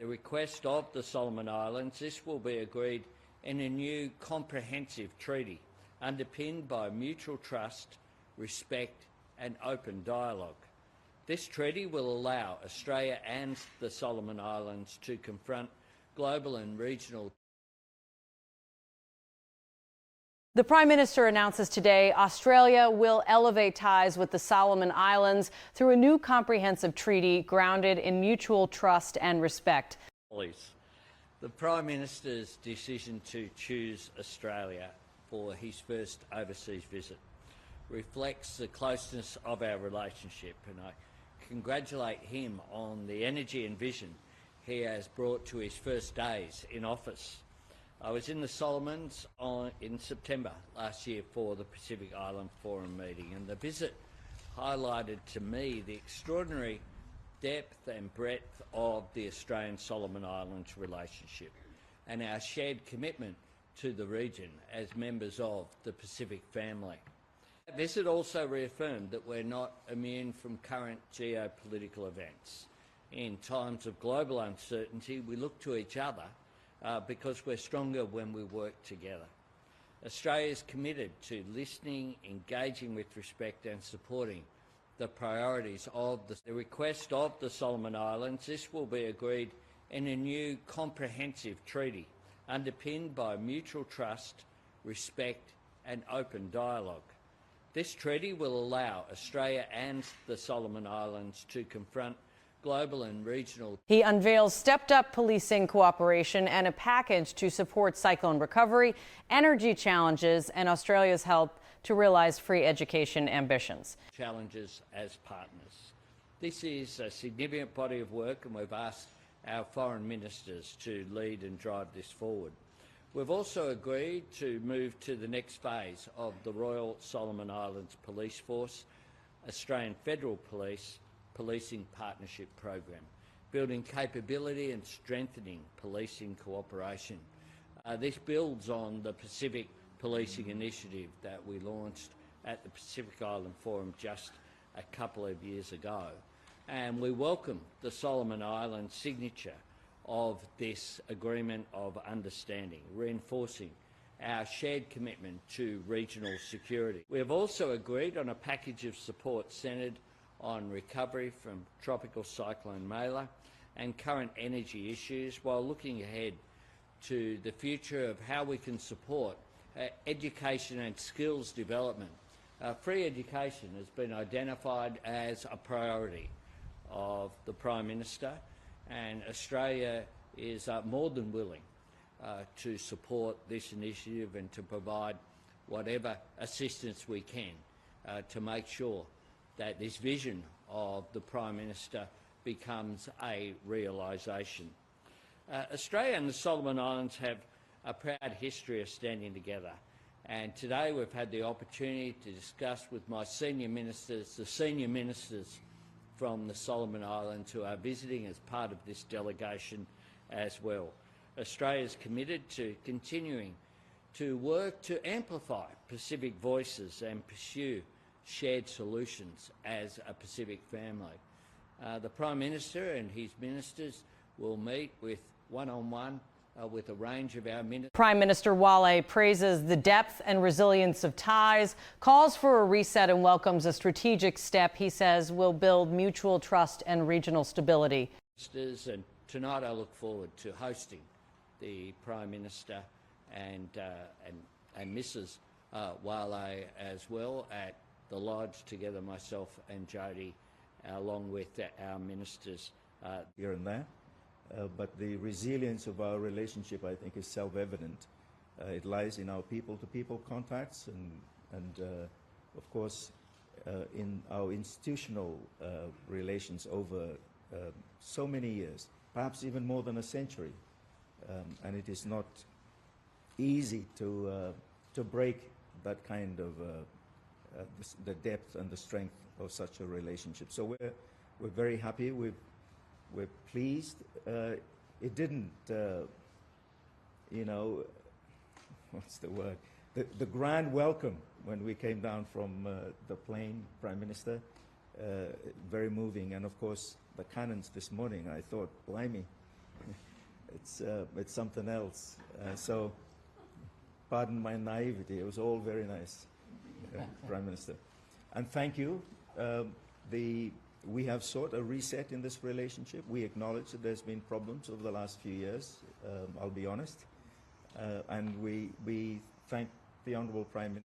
request of the Solomon Islands, this will be agreed in a new comprehensive treaty underpinned by mutual trust, respect and open dialogue. This treaty will allow Australia and the Solomon Islands to confront global and regional. The Prime Minister announces today Australia will elevate ties with the Solomon Islands through a new comprehensive treaty grounded in mutual trust and respect. The Prime Minister's decision to choose Australia for his first overseas visit reflects the closeness of our relationship, and I congratulate him on the energy and vision he has brought to his first days in office. I was in the Solomons in September last year for the Pacific Island Forum meeting, and the visit highlighted to me the extraordinary depth and breadth of the Australian-Solomon Islands relationship and our shared commitment to the region as members of the Pacific family. The visit also reaffirmed that we're not immune from current geopolitical events. In times of global uncertainty, we look to each other because we're stronger when we work together. Australia is committed to listening, engaging with respect and supporting the priorities of the request of the Solomon Islands. This will be agreed in a new comprehensive treaty underpinned by mutual trust, respect and open dialogue. This treaty will allow Australia and the Solomon Islands to confront global and regional. He unveils stepped-up policing cooperation and a package to support cyclone recovery, energy challenges, and Australia's help to realize free education ambitions. Challenges as partners. This is a significant body of work, and we've asked our foreign ministers to lead and drive this forward. We've also agreed to move to the next phase of the Royal Solomon Islands Police Force, Australian Federal Police, Policing Partnership Program, building capability and strengthening policing cooperation. This builds on the Pacific Policing Initiative that we launched at the Pacific Island Forum just a couple of years ago. And we welcome the Solomon Islands signature of this agreement of understanding, reinforcing our shared commitment to regional security. We have also agreed on a package of support centred on recovery from tropical cyclone Wale and current energy issues, while looking ahead to the future of how we can support education and skills development. Free education has been identified as a priority of the Prime Minister, and Australia is more than willing to support this initiative and to provide whatever assistance we can to make sure that this vision of the Prime Minister becomes a realisation. Australia and the Solomon Islands have a proud history of standing together, and today we've had the opportunity to discuss with my senior ministers, the senior ministers from the Solomon Islands who are visiting as part of this delegation as well. Australia is committed to continuing to work to amplify Pacific voices and pursue shared solutions as a Pacific family. The Prime Minister and his ministers will meet with one-on-one with a range of our ministers. Prime Minister Wale praises the depth and resilience of ties, calls for a reset and welcomes a strategic step he says will build mutual trust and regional stability. And tonight I look forward to hosting the Prime Minister and Mrs Wale as well at the Lodge, together myself and Jody, along with our ministers. Here and there, but the resilience of our relationship, I think, is self-evident. It lies in our people-to-people contacts and of course, in our institutional relations over so many years, perhaps even more than a century. And it is not easy to break that kind of the depth and the strength of such a relationship. So we're very happy. We're pleased. It didn't, you know, what's the word? The grand welcome when we came down from the plane, Prime Minister, very moving. And of course, the cannons this morning, I thought, blimey, it's something else. So, pardon my naivety. It was all very nice, Prime Minister, and thank you. We have sought a reset in this relationship. We acknowledge that there's been problems over the last few years. I'll be honest, and we thank the Honourable Prime Minister.